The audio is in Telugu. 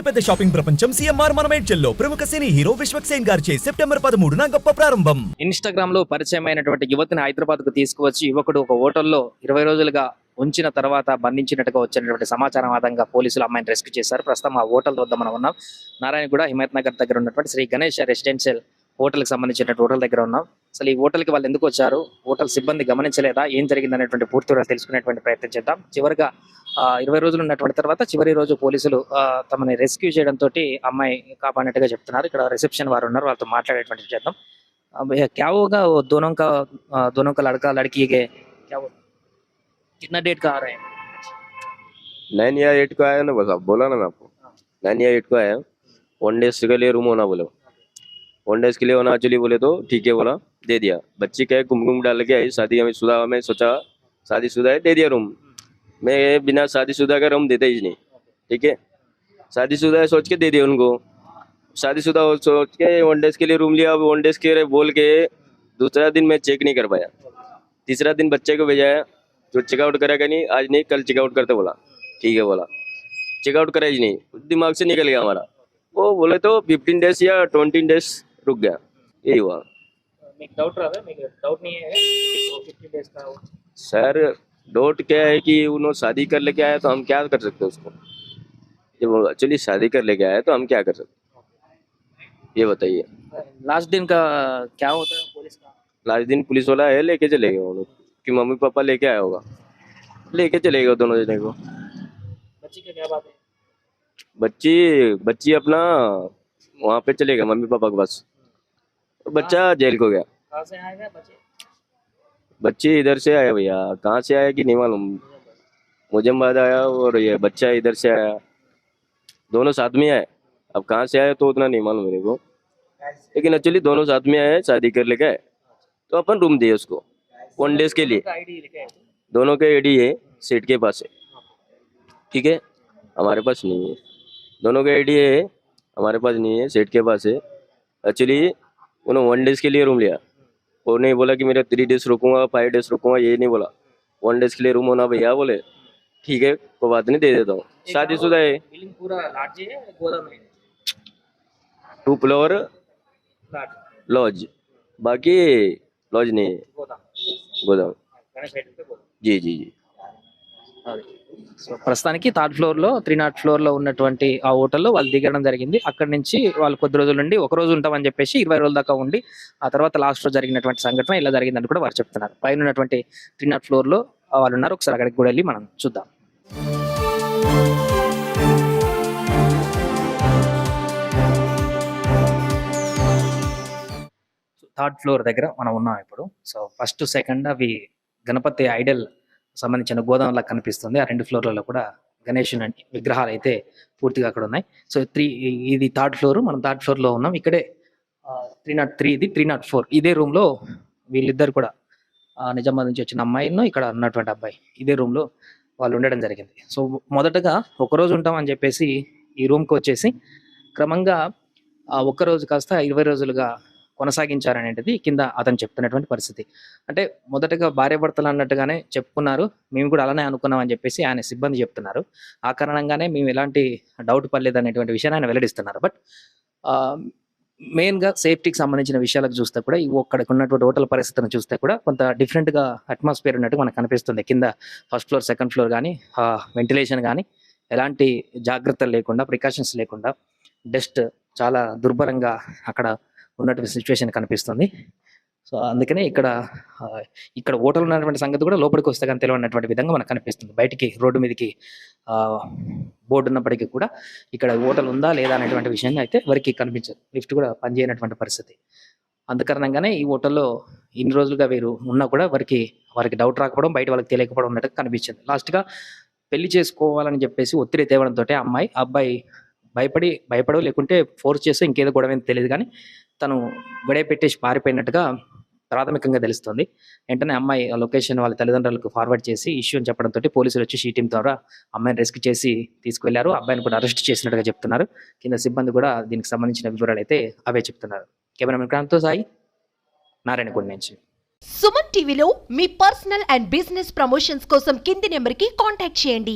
పెద్ద షాపింగ్ ప్రపంచం సిఎంఆర్ మనమేడ్చల్లో ప్రముఖ సినీ హీరో విశ్వక్సేన్ గారిచే సెప్టెంబర్ 13న గొప్ప ప్రారంభం. ఇన్స్టాగ్రామ్ లో పరిచయమైనటువంటి యువతిని హైదరాబాద్ కు తీసుకువచ్చి యువకుడు ఒక హోటల్లో 20 రోజులుగా ఉంచిన తర్వాత బంధించినట్టుగా వచ్చినటువంటి సమాచారం ఆధారంగా పోలీసులు అమ్మాయిని రెస్క్యూ చేశారు. ప్రస్తుతం ఆ హోటల్ వద్ద మనం ఉన్నాం. నారాయణగూడ హిమాయత్ నగర్ దగ్గర ఉన్నటువంటి శ్రీ గణేష్ రెసిడెన్షియల్ హోటల్ కి సంబంధించినటువంటి హోటల్ దగ్గర ఉన్నాం. అసలు ఈ హోటల్ కి వాళ్ళు ఎందుకు వచ్చారు, హోటల్ సిబ్బంది గమనించలేదా, ఏం జరిగింది అనేటువంటి పూర్తి వివరాలు తెలుసుకునేటువంటి ప్రయత్నం చేద్దాం. చివరిగా 20 రోజులు ఉన్నటువంటి తర్వాత చివరి రోజు పోలీసులు తమని రెస్క్యూ చేయడంతో అమ్మాయి కాపాడినట్టుగా చెప్తున్నారు. ఇక్కడ రిసెప్షన్ వారు ఉన్నారు, వాళ్ళతో మాట్లాడేటువంటి చేద్దాం. भैया क्या होगा वो दोनों का लड़का लड़की के क्या वो कितना डेट का आ रहे हैं? 9 या 8 को आया ना, बस आप बोला ना मैं आपको 9 या 8 को आया. 1 डेज के लिए रूम होना बोले, 1 डेज के लिए होना एक्चुअली बोले तो ठीक है बोला, दे दिया. बच्ची क्या कुमकुम डाल के आई, शादी हमें शुदा में सोचा शादीशुदा है, दे दिया रूम. मैं बिना शादीशुदा का रूम देता ही नहीं, ठीक है. शादीशुदा है सोच के दे दिया उनको. शादीशुदा सोच के 1 डेज के लिए रूम लिया. अब 1 डेज के बोल के दूसरा दिन मैं चेक नहीं कर पाया. तीसरा दिन बच्चे को भेजा, जो चेकआउट करेगा नहीं, आज नहीं कल चेकआउट करते बोला, ठीक है बोला. चेकआउट करा ही नहीं, दिमाग से निकल गया हमारा. वो बोले तो 15 डेज या 20 डेज रुक गया, यही हुआ. डाउट नहीं है 15 डेज का सर डाउट क्या है कि उन्होंने शादी कर लेके आया तो हम क्या कर सकते हैं उसको. जब एक्चुअली शादी कर लेके आया तो हम क्या कर सकते, ये बताइए. लास्ट दिन का क्या होता है पुलिस का? लास्ट दिन पुलिस वाला है, लेके चले गए उन्होंने कि मम्मी पापा लेके आया होगा, लेके चले गए दोनों जने को. बच्ची का क्या बात है? बच्ची अपना वहाँ पे चले गए मम्मी पापा के पास. तो बच्चा जेल को गया. कहाँ से आएगा बच्चे? बच्ची इधर से आया भैया, कहाँ से आया कि नहीं मालूम. मुजम्बाद आया और ये बच्चा इधर से आया, दोनों साथ में आए. अब कहाँ से आया तो उतना नहीं मालूम मेरे को, लेकिन एक्चुअली दोनों साथ में आए, शादी कर लेके आए. तो अपन रूम दिए उसको 1 डेज के लिए. दोनों के आईडी है, सेठ के पास है, ठीक है, हमारे पास नहीं है. दोनों के आईडी है, हमारे पास नहीं है, सेठ के पास है. एक्चुअली उन्होंने 1 डेज के लिए रूम लिया. वो नहीं बोला कि मेरा 3 डेज रुकूंगा 5 डेज रुकूंगा, ये नहीं बोला. 1 डेज के लिए रूम होना भैया, बोले ठीक है कोई बात नहीं, दे देता हूँ. शादीशुदा है, बिल्डिंग पूरा लार्ज है, गोदाम है, 2 फ्लोर लॉज, बाकी लॉज नहीं है, गोदाम. जी जी जी. సో ప్రస్తుతానికి 3rd ఫ్లోర్ లో 300 ఫ్లోర్ లో ఉన్నటువంటి ఆ హోటల్లో వాళ్ళు దిగడం జరిగింది. అక్కడి నుంచి వాళ్ళు కొద్ది రోజుల నుండి ఒక రోజు ఉంటామని చెప్పేసి 20 రోజుల దాకా ఉండి ఆ తర్వాత లాస్ట్ రోజు జరిగినటువంటి సంఘటన ఇలా జరిగిందని కూడా వారు చెప్తున్నారు. పైన ఉన్నటువంటి 300 ఫ్లోర్ లో వాళ్ళు ఉన్నారు. ఒకసారి అక్కడికి కూడా వెళ్ళి మనం చూద్దాం. 3rd ఫ్లోర్ దగ్గర మనం ఉన్నాం ఇప్పుడు. సో ఫస్ట్ సెకండ్ అవి గణపతి ఐడల్ సంబంధించిన గోదాంలా కనిపిస్తుంది. ఆ 2 ఫ్లోర్లలో కూడా గణేష్ విగ్రహాలు అయితే పూర్తిగా అక్కడ ఉన్నాయి. సో ఇది 3rd ఫ్లోర్, మనం 3rd ఫ్లోర్ లో ఉన్నాం. ఇక్కడే 303, ఇది 304. ఇదే రూమ్ లో వీళ్ళిద్దరు కూడా నిజామాబాద్ నుంచి వచ్చిన అమ్మాయిను ఇక్కడ ఉన్నటువంటి అబ్బాయి ఇదే రూమ్ లో వాళ్ళు ఉండడం జరిగింది. సో మొదటగా ఒకరోజు ఉంటామని చెప్పేసి ఈ రూమ్కి వచ్చేసి క్రమంగా ఒక్కరోజు కాస్త 20 రోజులుగా కొనసాగించారనేది కింద అతను చెప్తున్నటువంటి పరిస్థితి. అంటే మొదటగా భార్యాభర్తలు అన్నట్టుగానే చెప్పుకున్నారు, మేము కూడా అలానే అనుకున్నాం అని చెప్పేసి ఆయన సిబ్బంది చెప్తున్నారు. ఆ కారణంగానే మేము ఎలాంటి డౌట్ పడలేదు అనేటువంటి విషయాన్ని ఆయన వెల్లడిస్తున్నారు. బట్ మెయిన్గా సేఫ్టీకి సంబంధించిన విషయాలకు చూస్తే కూడా అక్కడికి ఉన్నటువంటి హోటల్ పరిస్థితిని చూస్తే కూడా కొంత డిఫరెంట్గా అట్మాస్ఫియర్ ఉన్నట్టు మనకు కనిపిస్తుంది. కింద 1st ఫ్లోర్ 2nd ఫ్లోర్ కానీ వెంటిలేషన్ కానీ ఎలాంటి జాగ్రత్తలు లేకుండా, ప్రికాషన్స్ లేకుండా, డస్ట్ చాలా దుర్భరంగా అక్కడ ఉన్నటువంటి సిచ్యువేషన్ కనిపిస్తుంది. సో అందుకనే ఇక్కడ హోటల్ ఉన్నటువంటి సంగతి కూడా లోపలికి వస్తే కానీ తెలియనటువంటి విధంగా మనకు కనిపిస్తుంది. బయటికి రోడ్డు మీదకి బోర్డు ఉన్నప్పటికీ కూడా ఇక్కడ హోటల్ ఉందా లేదా అనేటువంటి విషయాన్ని అయితే ఎవరికి కనిపించదు. లిఫ్ట్ కూడా పనిచేయనటువంటి పరిస్థితి. అందుకారణంగానే ఈ హోటల్లో ఇన్ని రోజులుగా వీరు ఉన్నా కూడా వారికి డౌట్ రాకపోవడం, బయట వాళ్ళకి తెలియకపోవడం ఉన్నట్టు కనిపించింది. లాస్ట్గా పెళ్లి చేసుకోవాలని చెప్పేసి ఒత్తిడి తేవడంతో అబ్బాయి భయపడో లేకుంటే ఫోర్స్ చేస్తే ఇంకేదో గొడవ తెలియదు కానీ తను గొడవ పెట్టేసి పారిపోయినట్టుగా ప్రాథమికంగా తెలుస్తుంది. వెంటనే అమ్మాయి లొకేషన్ వాళ్ళ తల్లిదండ్రులకు ఫార్వర్డ్ చేసి ఇష్యూ అని చెప్పడంతో పోలీసులు వచ్చి షీ టీమ్ ద్వారా అమ్మాయిని రెస్క్యూ చేసి తీసుకువెళ్లారు. అబ్బాయిని కూడా అరెస్ట్ చేసినట్టుగా చెప్తున్నారు. కింద సిబ్బంది కూడా దీనికి సంబంధించిన వివరాలు అయితే అవే చెప్తున్నారు. కెమెరామెన్ క్రాంతితో సాయి, నారాయణగూడ నుంచి. సుమన్ టీవీలో మీ పర్సనల్ అండ్ బిజినెస్ ప్రమోషన్స్ కోసం కింది నెంబర్కి కాంటాక్ట్ చేయండి.